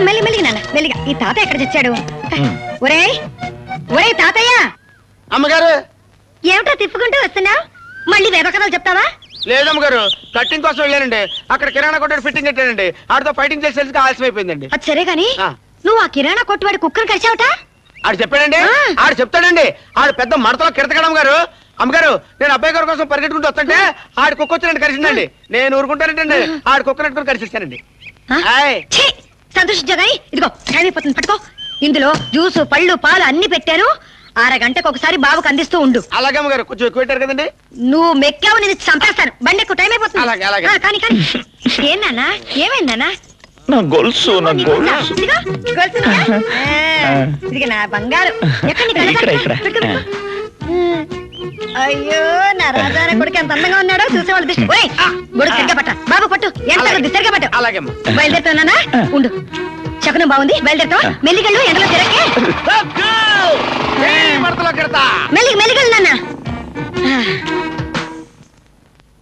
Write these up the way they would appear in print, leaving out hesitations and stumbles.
మెల్లిగా నాన్న మెల్లిగా. ఈ తాత ఎక్కడ చచ్చాడు? ఒరేయ్ ఒరేయ్ తాతయ్య. అమ్మగారు ఏమిటో తిప్పుకుంటూ వస్తున్నావు? మళ్ళీ వేద కథలు చెప్తావా? లేదమ్మగారు, కట్టింగ్ కోసం వెళ్ళానండి. అక్కడ కిరాణా కొట్టు ఫిట్టింగ్ పెట్టానండి. ఆడితో ఫైటింగ్ చేసేందుకు ఆలస్యం అయిపోయిందండి. అది సరే గాని నువ్వు ఆ కిరాణా కొట్టువాడి కుక్కను కలిసావుట? ఆడు చెప్పాడండి, ఆడు చెప్తాడండి. ఆడు పెద్ద మడతలో కిడతగడం గారు. అమ్మగారు, నేను అబ్బాయి గారి కోసం పరిగెట్టుకుంటూ వస్తుంటే ఆడి కుక్క వచ్చి నన్ను కలిసిందండి. నేను ఊరుకుంటానంటే ఆడి కుక్క నట్టుకుని కలిసిస్తానండి. సంతోషించగాని ఇదిగో టైం అయిపోతుంది, పట్టుకో. ఇందులో జ్యూసు పళ్ళు పాలు అన్ని పెట్టాను. 6 గంటకు ఒకసారి బాబుకు అందిస్తూ ఉండు. అలాగే అమ్మగారు, కొంచెం ఎక్కువ పెట్టారు కదండి. నువ్వు మెక్కావు, నేను చంపేస్తాను. బండి ఎక్కువ టైం అయిపోతుంది. అలాగే అలాగే. కానీ ఏనా ఏమైందన్నా? నా గొలుసు ఇది నా బంగారు. అయ్యో నా రాజాన కొడుకు ఎంత అందంగా ఉన్నాడో చూసేవాళ్ళు దిష్టి. గొడుగు సరిగ్గా పట్ట బాబు, పట్టు. ఎంత సరిగ్గా పట్టు. అలాగే బయలుదేరుతానా? ఉండు, శకునం బాగుంది, బయలుదేరుతావా? మెల్లిగళ్ళు ఎండలో తిరగే. మెల్లిగళ్ళు నాన్న.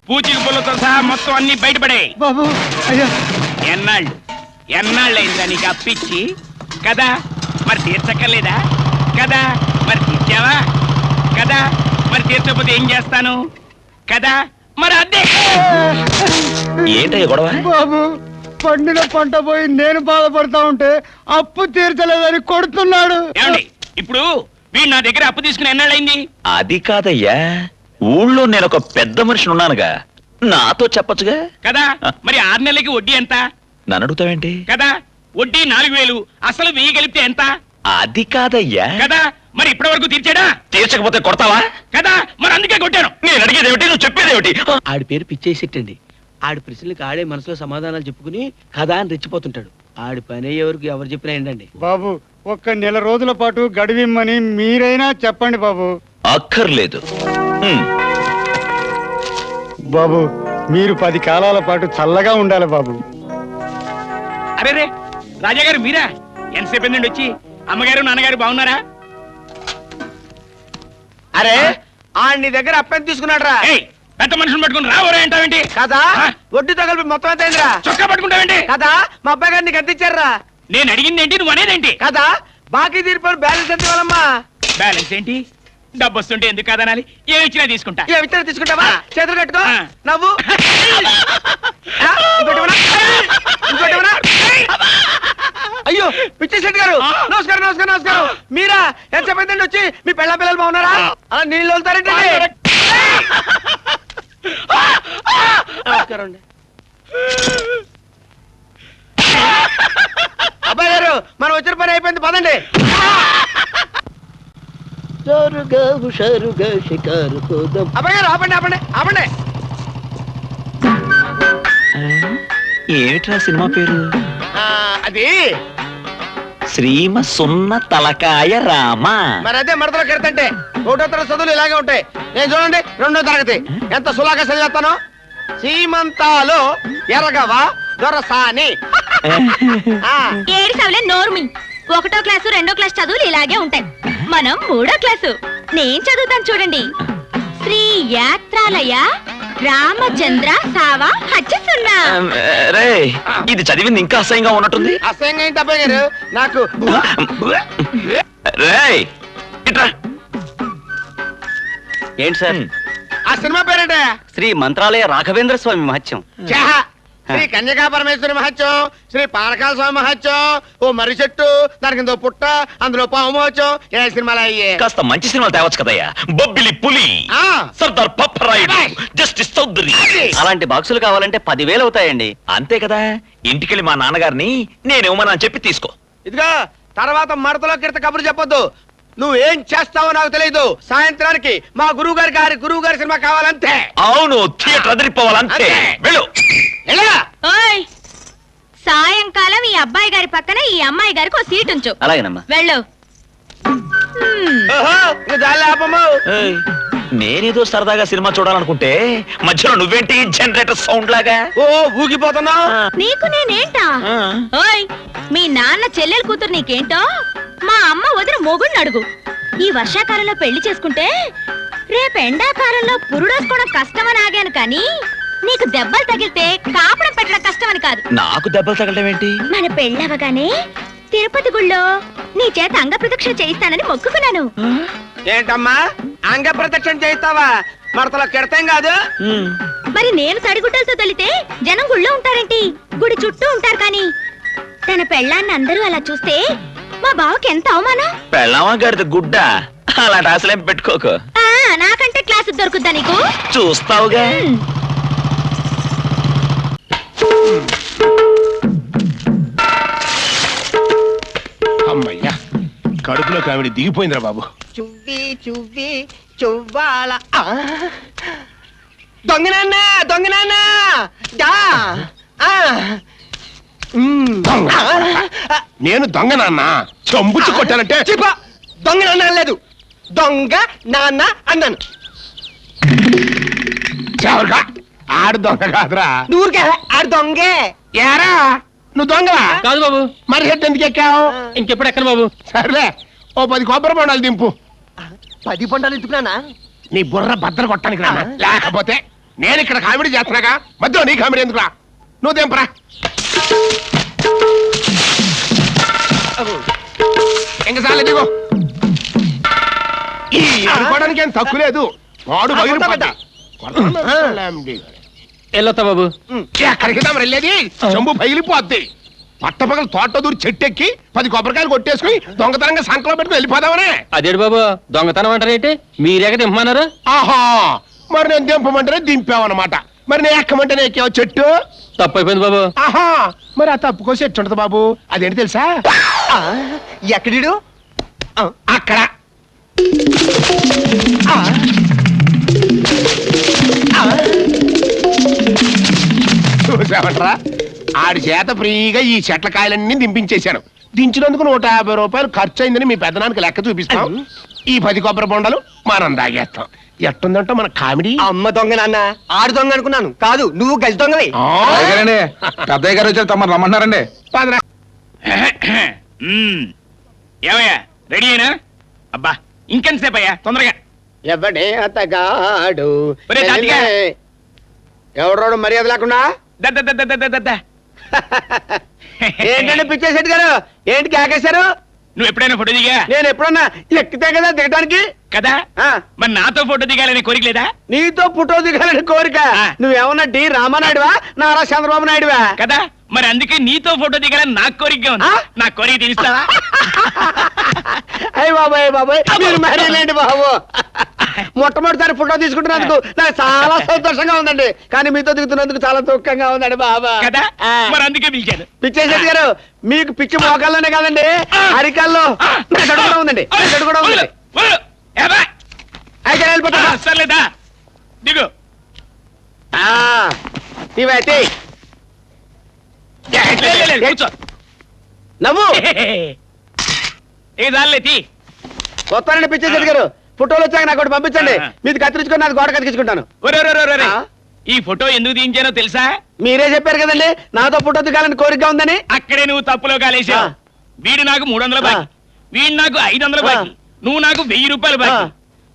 పూచిక పుల్లతో సహా మొత్తం అన్ని బయటపడే. బాబు అయ్యా, ఎన్నాళ్ళైందా నీకు అప్పిచ్చి? కదా మరి తీర్చక్కర్లేదా? కదా మరి తీర్చావా? కదా మరి తీర్చకపోతే ఏం చేస్తాను? కదా మరి అదే. ఏంటయ్య గొడవ? బాబు, పండిన పంట పోయి నేను బాధపడతా ఉంటే అప్పు తీర్చలేదని కొడుతున్నాడు. ఏమండి, ఇప్పుడు వీడు నా దగ్గర అప్పు తీసుకుని ఎన్నాళ్ళైంది? అది కాదయ్యా, ఊళ్ళో నేను ఒక పెద్ద మనిషిని ఉన్నానుగా, నాతో చెప్పొచ్చుగా. కదా మరి 6 నెలలకి వడ్డీ ఎంత? నన్ను అడుగుతావేంటి? కదా వడ్డీ 4000, అసలు 1000 కలిపితే ఎంత? అది కాదయ్యా. కదా మరి ఇప్పటి వరకు తీర్చాడా? తీర్చకపోతే కొడతావా? కదా మరి అందుకే కొట్టాను. నేను అడిగేది ఏమిటి, నువ్వు చెప్పేది ఏమిటి? ఆడి పేరు పిచ్చేసిట్టండి. ఆడి ప్రశ్నలకు ఆడే మనసులో సమాధానాలు చెప్పుకుని కదా అని రెచ్చిపోతుంటాడు. ఆడి పని ఎవరు చెప్పినా ఏంటండి. బాబు, ఒక్క నెల రోజుల పాటు గడివిమ్మని మీరైనా చెప్పండి బాబు. అక్కర్లేదు. బాబు, మీరు 10 కాలాల పాటు చల్లగా ఉండాలి బాబు. అరే రే రాజా గారు, మీరా? ఎంతసేపు నుండి వచ్చి? అమ్మగారు నాన్నగారు బాగున్నారా? అరే, నీ దగ్గర అప్పెంత తీసుకున్నాడు రా. పెద్ద మనుషులు పట్టుకుని రావరా అంటావేంటి? కదా వడ్డీతో కలిపి మొత్తం ఎంత అయిందిరా? చొక్కా పట్టుకుంటావేంటి? కదా మా అబ్బాయి గారిని ఎంత ఇచ్చారా? నేను అడిగింది ఏంటి, నువ్వు అనేదేంటి? కదా బాకీ తీరిపోయిన బ్యాలెన్స్ ఎంత ఇవ్వాలమ్మా? బ్యాలెన్స్ ఏంటి? డబ్బు వస్తుంటే ఎందుకు కాదనాలి? ఏమి ఇచ్చినా తీసుకుంటా. ఏమి ఇచ్చినా తీసుకుంటావా? చేతులు కట్టుకో. నవ్వు. ఇంకోటి అయ్యో పిచ్చేశెట్టి గారు, నమస్కారం నమస్కారం నమస్కారం. మీరా? ఎంత చెప్పండి వచ్చి. మీ పిల్లలు బాగున్నారా? అలా నీళ్ళు వదులుతారండి. నమస్కారం అండి. అబ్బాయి గారు, మనం వచ్చిన పని అయిపోయింది, పదండి. అబ్బాయి గారు, ఆపండి ఆపండి ఆపండి. ఏమిట్రా సినిమా పేరు? అది శ్రీమ సున్న తలకాయ రామ. మరి అదే మడతలో కెడతంటే 1వ తరగతి చదువులు ఇలాగే ఉంటాయి. నేను చూడండి 2వ తరగతి ఎంత సులాగా చదివేస్తాను. సీమంతాలో ఎరగవా దొరసాని. ఏడిసవలే నోర్మి. 1వ క్లాసు 2వ క్లాస్ చదువులు ఇలాగే ఉంటాయి. మనం 3వ క్లాసు. నేను చదువుతాను చూడండి. శ్రీ యాత్రాలయ రామచంద్ర సావా హచ్చసున్నా. రే, ఇది చదివింది ఇంకా అసహ్యంగా ఉన్నట్టుంది. అసహ్యంగా ఏంటి అబ్బాయి గారు? నాకు ఏంటి సార్ ఆ సినిమా పేరేంట? శ్రీ మంత్రాలయ రాఘవేంద్ర స్వామి మహత్యం. శ్రీ కన్యకా పరమేశ్వరి మహత్యం, శ్రీ పానకాల స్వామి మహత్యం, ఓ మర్రి చెట్టు, దాని కింద పుట్ట, అందులో పాము మహత్యం. ఏ సినిమాలు అయ్యే? కాస్త మంచి సినిమాలు తేవచ్చు కదయ్యా. బొబ్బిలి పులి, సర్దార్ పప్పరాయుడు, జస్టిస్ చౌదరి. అలాంటి బాక్సులు కావాలంటే 10,000 అవుతాయండి. అంతే కదా. ఇంటికెళ్ళి మా నాన్నగారిని నేనేమని చెప్పి తీసుకో. ఇదిగా తర్వాత మడతలో కిడత కబురు చెప్పొద్దు. నువ్వేం చేస్తావో నాకు తెలియదు. సాయంత్రానికి మా గురువు గారి సినిమా కావాలంతే. అవును, థియేటర్ అదిరిపోవాలంతే. వెళ్ళు. సాయంకాలం ఈ అబ్బాయి గారి పక్కన ఈ అమ్మాయి గారికి ఒక సీట్ ఉంచు. అలాగేనమ్మా. వెళ్ళు. నేనేదో సరదాగా సినిమా చూడాలనుకుంటే మధ్యలో నువ్వేంటి జనరేటర్ సౌండ్ లాగా ఊగిపోతున్నావు? నీకు నేనేంటా? ఓయ్, మీ నాన్న చెల్లెలు కూతురు నీకేంటో మా అమ్మ వదిన మొగుడిని అడుగు. ఈ వర్షాకాలంలో పెళ్లి చేసుకుంటే రేపు ఎండాకాలంలో పురుడోసుకోవడం కష్టమని ఆగాను, కానీ నీకు దెబ్బలు తగిలితే కాపడం పెట్టడం కష్టమని కాదు. నాకు దెబ్బలు తగలడం ఏంటి? మన పెళ్ళవగానే తిరుపతి గుళ్ళో నీ చేత అంగ ప్రదక్షిణ చేయిస్తానని మొక్కుకున్నాను. ఏంటమ్మా అంగ ప్రదక్షిణ చేస్తావా? మడతలో కెడతాం కాదు. మరి నేను తడిగుడ్డలతో తొలితే జనం గుళ్ళో ఉంటారేంటి? గుడి చుట్టూ ఉంటారు కానీ తన పెళ్ళాన్ని అందరూ అలా చూస్తే మా బావకి ఎంత అవమానం. పెళ్ళామా గడిద గుడ్డ, అలాంటి ఆశలేం పెట్టుకోకు. ఆ, నాకంటే క్లాసు దొరుకుద్దా నీకు? చూస్తావుగా. అమ్మయ్యా, కడుపులో కావిడి దిగిపోయిందిరా బాబు. చువ్వి చువ్వి చువ్వాల. దొంగనాన్న దొంగనాన్న దా. దొంగ. నేను దొంగ నాన్న చంపుచ్చు కొట్టానంటే దొంగ నాన్న అనలేదు, దొంగ నాన్న అన్నాను. ఎవరుగా ఆడు దొంగ కాదురా. ఊరికే ఆడు దొంగే. ఏరా నువ్వు దొంగలా? కాదు బాబు. మరి హెడ్ ఎందుకు ఎక్కావు? ఇంకెప్పుడు ఎక్కను బాబు. సర్లే, ఓ 10 కొబ్బరి బొండాలు దింపు. 10 పంటలు ఎత్తుకున్నానా? నీ బుర్ర బద్దలు కొట్టడానికి రా. లేకపోతే నేను ఇక్కడ కామెడీ చేస్తున్నాగా, మధ్యలో నీ కామెడీ ఎందుకురా? నువ్వు దింపరా. ఇంకా చాలే దిగో. ఈ అనుకోవడానికి ఏం తక్కువ లేదు. వాడు వెళ్ళొత్తా బాబు. ఎక్కడికి వెళ్ళేది? చెంబు పగిలిపోద్ది. పట్టపగలు తోట దూరి చెట్టెక్కి 10 కొబ్బరికాయలు కొట్టేసుకుని దొంగతనంగా సంకలం పెట్టుకుని వెళ్ళిపోదామనే. అదేడు బాబు, దొంగతనం అంటారేంటి? మీరేక దింపమన్నారు. ఆహా, మరి నేను దింపమంటేనే దింపావన్నమాట. మరి నేను ఎక్కమంటేనే ఎక్కావు చెట్టు. తప్పు అయిపోయింది బాబు. ఆహా, మరి ఆ తప్పుకో చెట్టు ఉంటది బాబు. అదేంటి తెలుసా? ఎక్కడిడు? అక్కడ. చూసావట్రా, ఆడి చేత ఫ్రీగా ఈ చెట్ల కాయలన్నీ దింపించేశాను. దించినందుకు 150 రూపాయలు ఖర్చు అయిందని మీ పెద్దనానికి లెక్క చూపిస్తాం. ఈ 10 కొబ్బరి బొండలు మనం దాగేస్తాం. ఎట్టుందంటే మన కామెడీ. అమ్మ దొంగ నాన్న, ఆడు దొంగ అనుకున్నాను. కాదు, నువ్వు గజ దొంగవి. పెద్దయ్య గారు వచ్చారు, తమరు రమ్మన్నారండి. పదరా. ఏమయ్యా, రెడీ అయినా? అబ్బా ఇంకెంతసేపు అయ్యా, తొందరగా. ఎవడే అతగాడు ఒరే తాతిగా. ఎవరోడు మర్యాద లేకుండా ఏంటంటే పిచ్చేసేటి గారు, ఏంటి కేకేశారు? నువ్వు ఎప్పుడైనా ఫోటో దిగా? నేను ఎప్పుడన్నా ఎక్కితే కదా దిగడానికి. కదా, ఆ, మరి నాతో ఫోటో దిగాలనే కోరిక లేదా? నీతో ఫోటో దిగాలని కోరిక. ఆ. నువ్వేమన్నా డి రామానాయుడువా, నారా చంద్రబాబు నాయుడువా? కదా, మరి అందుకే నీతో ఫోటో దిగాలని నాకు కోరికగా ఉంది. ఆ? నా కోరిక తీరుస్తావా? అయ్య బాబాయ్ బాబాయ్, మీరు మరేలేండి బాబు. మొట్టమొదటిసారి ఫోటో తీసుకుంటున్నందుకు నాకు చాలా సంతోషంగా ఉందండి. కానీ మీతో దిగుతున్నందుకు చాలా దుఃఖంగా ఉందండి బాబా. కదా, ఆ. మరి అందుకే పిలిచాను. పిచ్చేశెట్టి గారు, మీకు పిచ్చి మోకాల్లోనే కాదండి, అరికాల్లో మెదడు కూడా ఉందండి. మెదడు కూడా ఉందండి. వదలు, ఏబా? అయితే వెళ్ళిపోతా. సర్లేదా, దిగు. ఇవైతే లే, లే, లే, కూర్చో. నవ్వు ఏ దానిలే తీ. వస్తానండి పిచ్చేశెట్టి గారు. ఫోటోలు వచ్చాక నాకు ఒకటి పంపించండి. మీది కత్తిరించుకొని నాది గోడ కత్తిరించుకుంటాను. ఒరే, ఒరే, ఒరే, ఒరే. ఆ? ఈ ఫోటో ఎందుకు తీయించానో తెలుసా? మీరే చెప్పారు కదండి నాతో ఫోటో దిగాలని కోరిక ఉందని. అక్కడే నువ్వు తప్పులో కాలేసావు. ఆ. వీడు నాకు 300 బాకీ, వీడు నాకు 500 ఆ. బాకీ, నువ్వు నాకు 1000 రూపాయలు బాకీ. ఆ.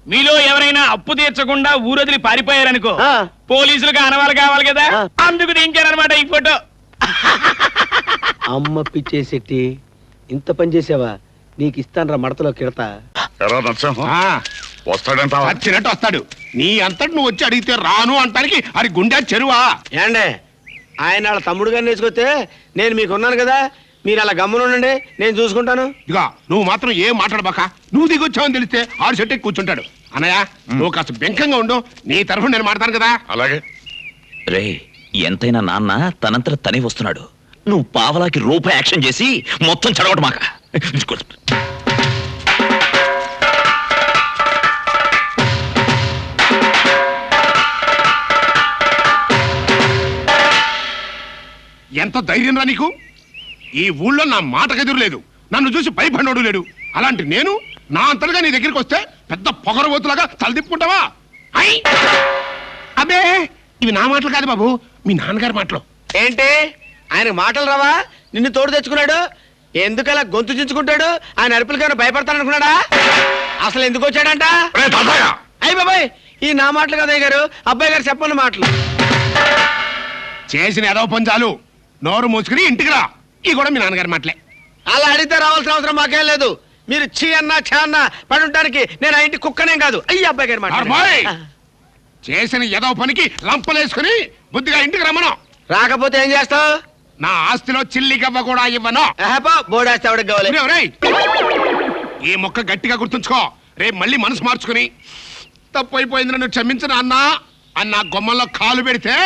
మీలో ఎవరైనా అప్పు తీర్చకుండా ఊరొదిలి పారిపోయారనుకో, ఆ. పోలీసులకు ఆనవాళ్ళు కావాలి కదా, ఆ. అందుకు తీయించారనమాట ఈ ఫోటో. అమ్మ పిచ్చేశెట్టి, ఇంత పని చేసావా? నీకు ఇస్తాను మడతలో కిడతా. ఎరా నరసింహం, వస్తాడంటావా? వచ్చినట్టు వస్తాడు. నీ అంతటి నువ్వు వచ్చి అడిగితే రాను అంటానికి అది గుండె చెరువా? ఏండే, ఆయన వాళ్ళ తమ్ముడు గారిని వేసుకొస్తే నేను మీకున్నాను కదా, మీరు అలా గమ్మునుండండి, నేను చూసుకుంటాను. ఇదిగా నువ్వు మాత్రం ఏం మాట్లాడబాక. నువ్వు దిగొచ్చావని తెలిస్తే ఆడు చెట్టు ఎక్కి కూర్చుంటాడు. అన్నయ్య, నువ్వు కాస్త బెంకంగా ఉండు. నీ తరఫున నేను మాట్లాడతాను కదా. అలాగే. రే, ఎంతైనా నాన్న తనంతట తనే వస్తున్నాడు. నువ్వు పావలాకి రూపాయి యాక్షన్ చేసి మొత్తం చెడగొట్టు మాక. ఎంత ధైర్యం రా నీకు? ఈ ఊళ్ళో నా మాటకెదురు లేదు, నన్ను చూసి భయపడినోడు లేడు. అలాంటి నేను నా అంతలుగా నీ దగ్గరికి వస్తే పెద్ద పొగరబోతులాగా తలదిప్పుకుంటావా? అబ్బే, ఇవి నా మాటలు కాదు బాబు, మీ నాన్నగారి మాటలు. ఏంటి, ఆయన మాటలు రావా? నిన్ను తోడు తెచ్చుకున్నాడు, ఎందుకలా గొంతు చించుకుంటాడు? ఆయన అరుపులకైనా భయపడతాననుకున్నాడా? అసలు ఎందుకు వచ్చాడంట? అయ్య బాబాయ్, ఈ నా మాటలు కదా గారు, అబ్బాయి గారు చెప్పని మాటలు. చేసిన ఎదవ పంజాలు నోరు మూసుకుని ఇంటికి రా. ఈ కూడా మీ నాన్నగారి మాటలే. అలా అడిగితే రావాల్సిన అవసరం మాకేం లేదు. మీరు చీ అన్నా ఛా అన్నా పడుంటానికి నేను ఆ ఇంటి కుక్కనేం కాదు. అయ్యి అబ్బాయి గారు నార్మోయ్! చేసిన ఏదో పనికి లంపలేసుకుని బుద్ధిగా ఇంటికి రమ్మను. రాకపోతే ఏం చేస్తావు? నా ఆస్తిలో చిల్లి గవ్వ కూడా ఇవ్వను. బోడేస్తే ఎవరికి కావాలి? ఒరేయ్, ఒరేయ్! ఈ మొక్క గట్టిగా గుర్తుంచుకో. రేపు మళ్ళీ మనసు మార్చుకుని తప్పు అయిపోయింది నన్ను క్షమించను అన్నా అన్న గొమ్మల్లో కాలు పెడితే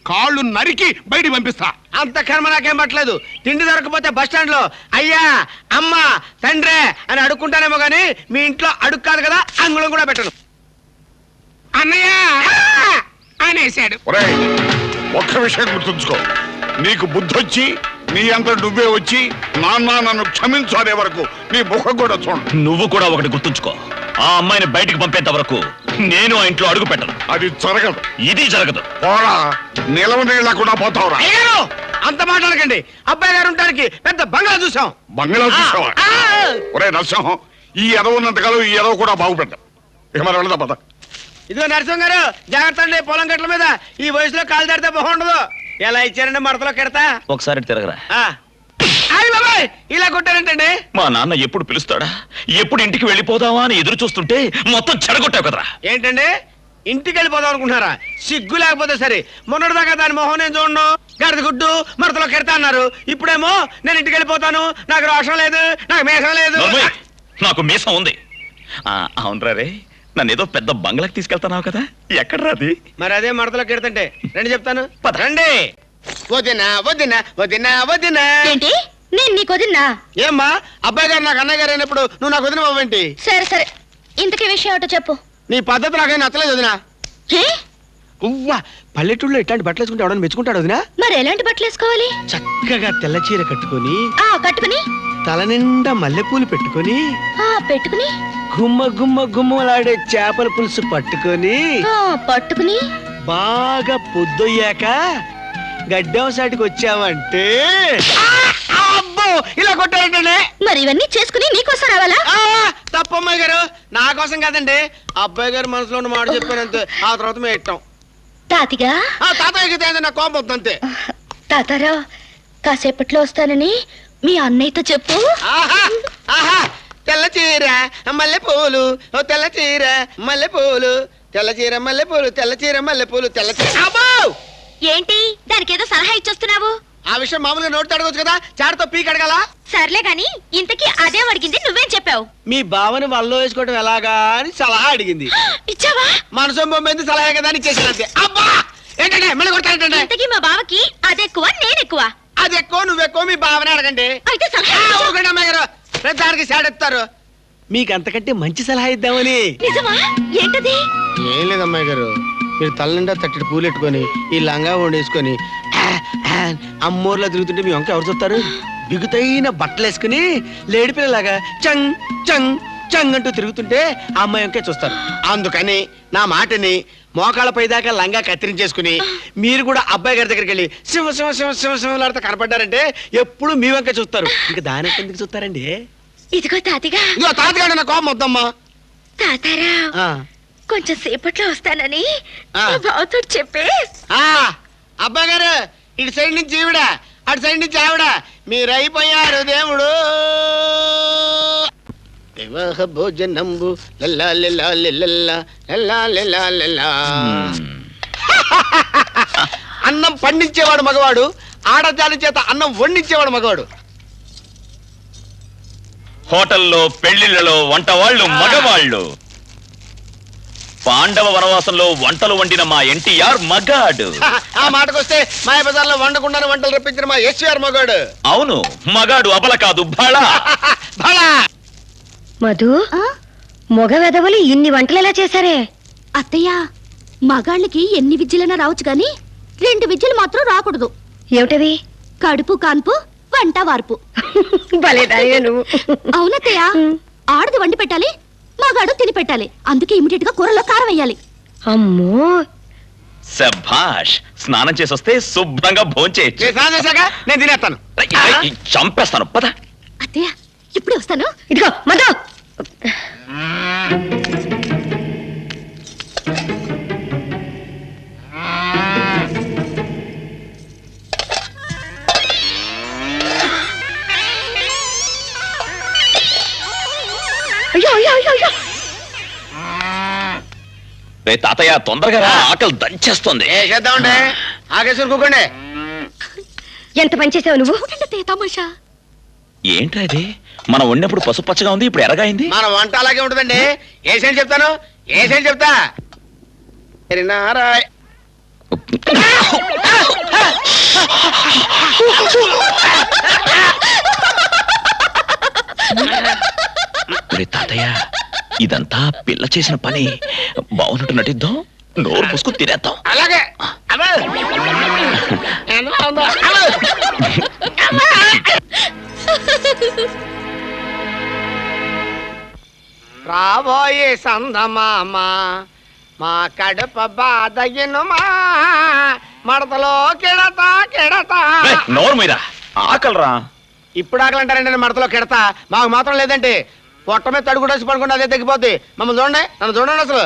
కాళ్ళు నరికి బయటికి పంపిస్తా. అంత కర్మ నాకేం పట్టలేదు. తిండి దొరకపోతే బస్ స్టాండ్ లో అయ్యా అమ్మ తండ్రే అని అడుక్కుంటానేమో గానీ మీ ఇంట్లో అడుగు కాదు కదా, అంగుళం కూడా పెట్టను. అన్నయ్య అనేశాడు. ఒరేయ్, ఒక్క విషయం గుర్తుంచుకో. నీకు బుద్ధొచ్చి నీ అంత నువ్వే వచ్చి నాన్న నన్ను క్షమించు అనే వరకు నీ ముఖం కూడా చూడు. నువ్వు కూడా ఒకటి గుర్తుంచుకో. ఆ అమ్మాయిని బయటికి పంపేంత వరకు నేను ఆ ఇంట్లో అడుగు పెట్టను. అది జరగదు. ఇది జరగదు. పోరా, నిలవ నీళ్ళకుండా పోతావురా. అయ్యారు అంత మాట్లాడకండి. అబ్బాయి గారు ఉండడానికి పెద్ద బంగ్లా చూసాం. బంగ్లా చూసావా? ఒరే నరసింహం, ఈ ఎదవ ఉన్నంతకాలం ఈ ఎదవ కూడా బాగుపెట్టాం. ఇక మరి వెళదా పద. ఇదిగో నరసింహ గారు జాగ్రత్త అండి. పొలం గట్ల మీద ఈ వయసులో కాలు తడితే బాగుండదు. ఎలా ఇచ్చారండి మడతలో కెడతా. ఒకసారి తిరగరా. అయ్య బాబాయ్, ఇలా కొట్టారంటండి. మా నాన్న ఎప్పుడు పిలుస్తాడా, ఎప్పుడు ఇంటికి వెళ్ళిపోదావా అని ఎదురు చూస్తుంటే మొత్తం చెడగొట్టావు కదరా. ఏంటండి ఇంటికి వెళ్ళిపోదాం అనుకుంటున్నారా? సిగ్గు లేకపోతే సరే. మొన్నటిదాకా దాని మొహం నేను చూడను, గడిద గుడ్డు మడతలో కెడతా అన్నారు. ఇప్పుడేమో నేను ఇంటికి వెళ్ళిపోతాను, నాకు రోషం లేదు, నాకు మేషం లేదు. నోర్మోయ్, నాకు మీసం ఉంది. అవునరా రే, నన్ను ఏదో పెద్ద బంగ్లాకి తీసుకెళ్తున్నావు కదా, ఎక్కడరా అది? మరి అదే మడతలో కెడతంటే రండి చెప్తాను. రండి. వదినా వదినా వదినా వదినా. ఏంటి నేను నీకు వదిన్నా? ఏమ్మా అబ్బాయి గారు నాకు అన్నయ్య గారు అయినప్పుడు నువ్వు నాకు వదిన బాబేంటి? సరే సరే, ఇంతకీ విషయం ఏమిటో చెప్పు. నీ పద్ధతి నాకేం నచ్చలేదు వదినా. ఏ? ఉవ్వా, పల్లెటూళ్ళలో ఇట్లాంటి బట్టలు వేసుకుంటే ఎవడని మెచ్చుకుంటాడు వదినా? మరి ఎలాంటి బట్టలు వేసుకోవాలి? చక్కగా తెల్ల చీర కట్టుకొని కట్టుకుని తల నిండా మల్లెపూలు పెట్టుకొని పెట్టుకుని గుమ్మ గుమ్మ గుమ్మలాడే చేపల పులుసు పట్టుకొని పట్టుకుని బాగా పొద్దొయ్యాక గడ్డం సాటికి వచ్చావంటే అబ్బో ఇలా కొట్టారంటే. మరి ఇవన్నీ చేసుకుని నీకోసం రావాలా? తప్పు అమ్మాయి గారు, నా కోసం కాదండి. అబ్బాయి గారు మనసులో ఉన్న మాట చెప్పానంతే. ఆ తర్వాత మేము ఇట్టాం. తాతిగా తాతయ్యకి నా కోపం వద్దు అంతే. తాతారా, కాసేపట్లో వస్తానని మీ అన్నయ్యతో చెప్పు. ఆహా ఆహా, తెల్ల చీర మల్లెపూలు, ఓ తెల్ల చీర మల్లెపూలు, తెల్ల చీర మల్లెపూలు, తెల్ల చీర మల్లెపూలు, తెల్ల చీర. అబ్బో ఏంటి దానికి ఏదో సలహా ఇచ్చొస్తున్నావు? ఆ విషయం మామూలుగా నోటి అడగొచ్చు కదా, చాటతో పీక్ అడగాల. సర్లే గాని ఇంతకీ అదే అడిగింది, నువ్వేం చెప్పావు? మీ బావని వల్లో వేసుకోవడం ఎలాగా అని సలహా అడిగింది. ఇచ్చావా? మనసు బొమ్మింది సలహా కదా అని చేసినంతే. అబ్బా ఏంటంటే మళ్ళీ కొడతానంటే. ఇంతకీ మా బావకి అదెక్కువ నేనెక్కువ? అది ఎక్కువ నువ్వెక్కువ, మీ బావనే అడగండి. అయితే సలహా ఇవ్వు. అమ్మాయి గారు ప్రతిదానికి సాడెత్తారు. మీకు అంతకంటే మంచి సలహా ఇద్దామని. నిజమా? ఏంటది? ఏం లేదు అమ్మాయి గారు, మీరు తల నిండా తట్టడి పూలెట్టుకొని ఈ లంగా వండేసుకొని అమ్మోర్లా తిరుగుతుంటే మీ వంక ఎవరు చూస్తారు? బిగుతైన బట్టలు వేసుకుని లేడిపిల్లలాగా చంగ్ చంగ్ చంగ్ అంటూ తిరుగుతుంటే ఆ అమ్మాయి వంకే చూస్తారు. అందుకని నా మాటని మోకాళ్ళపై దాకా లంగా కత్తిరించేసుకుని మీరు కూడా అబ్బాయి గారి దగ్గరికి వెళ్ళి సింహ సింహ సింహ సింహ సింహలాడితే కనపడ్డారంటే ఎప్పుడు మీ వంక చూస్తారు. ఇంకా దాని ఎందుకు చూస్తారండి? ఇదిగో తాతిగా. ఇదిగో తాతగాడు నా కోపం వద్దమ్మా. తాతారా, కొంచెం సేపట్లో వస్తానని ఆ. మా బావతో చెప్పే. అబ్బాయి గారు ఇటు సైడ్ నుంచి ఈవిడ, అటు సైడ్ నుంచి ఆవిడ, మీరు అయిపోయారు దేవుడు. వివాహ భోజనంబు లల్లా లల్లా లల్లా లల్లా లల్లా లల్లా. అన్నం పండించేవాడు మగవాడు, ఆడజాలి చేత అన్నం వండించేవాడు మగవాడు. హోటల్లో పెళ్లిళ్లలో వంట వాళ్ళు మగవాళ్ళు. పాండవ వనవాసంలో వంటలు వండిన మా ఎన్టీఆర్ మగాడు. ఆ మాటకొస్తే మాయబజార్లో వండకుండానే వంటలు రప్పించిన మా ఎస్ఆర్ మగాడు. అవును, మగాడు అబల కాదు బళ. మధు, మగ వెధవలు ఇన్ని వంటలు ఎలా చేశారే? అత్తయ్య, మగాళ్ళకి ఎన్ని విద్యలైనా రావచ్చు గాని 2 విద్యలు మాత్రం రాకూడదు. ఏమిటవి? కడుపు కాన్పు, వంట వార్పు. భలేదాయే నువ్వు. అవునత్తయ్య, ఆడది వండి పెట్టాలి, మగాడు తిని పెట్టాలి. అందుకే ఇమిడియట్ గా కూరలో కారం వేయాలి. అమ్మో, శభాష్. స్నానం చేసొస్తే శుభ్రంగా భోంచేయచ్చు. నేను తినేస్తాను. చంపేస్తాను పద. అత్తయ్య ఇప్పుడే వస్తాను. ఇదిగో మధు. అయ్యో అయ్యో అయ్యో అయ్యో రే తాతయ్య తొందరగా రా, ఆకలి దంచేస్తుంది. చేద్దామండి ఆగేశ్వరు కూకోండి. ఎంత పని చేసావు నువ్వు? తమాషా ఏంట్రా ఇది? మనం వండినప్పుడు పసుపు పచ్చగా ఉంది, ఇప్పుడు ఎరగైంది. మన వంట అలాగే ఉంటుందండి. ఏసేంటి చెప్తాను, ఏసేంటి చెప్తా. నారాయణ రే తాతయ్య, ఇదంతా పిల్ల చేసిన పని. బాగున్నట్టు నటిద్దాం, నోరు పుసుకు తినేద్దాం. అలాగే రాబోయే సందమామ మా కడప బాధగినుమా మడతలో కెడతా కెడతా. రేయ్, నోరు మీద ఆకలిరా. ఇప్పుడు ఆకలంటారండి, మడతలో కెడతా. మాకు మాత్రం లేదంటే పొట్ట మీద తడుగుడేసి పడుకుంటే అదే తగ్గిపోద్ది. మమ్మల్ని చూడండి, నన్ను చూడండి అసలు.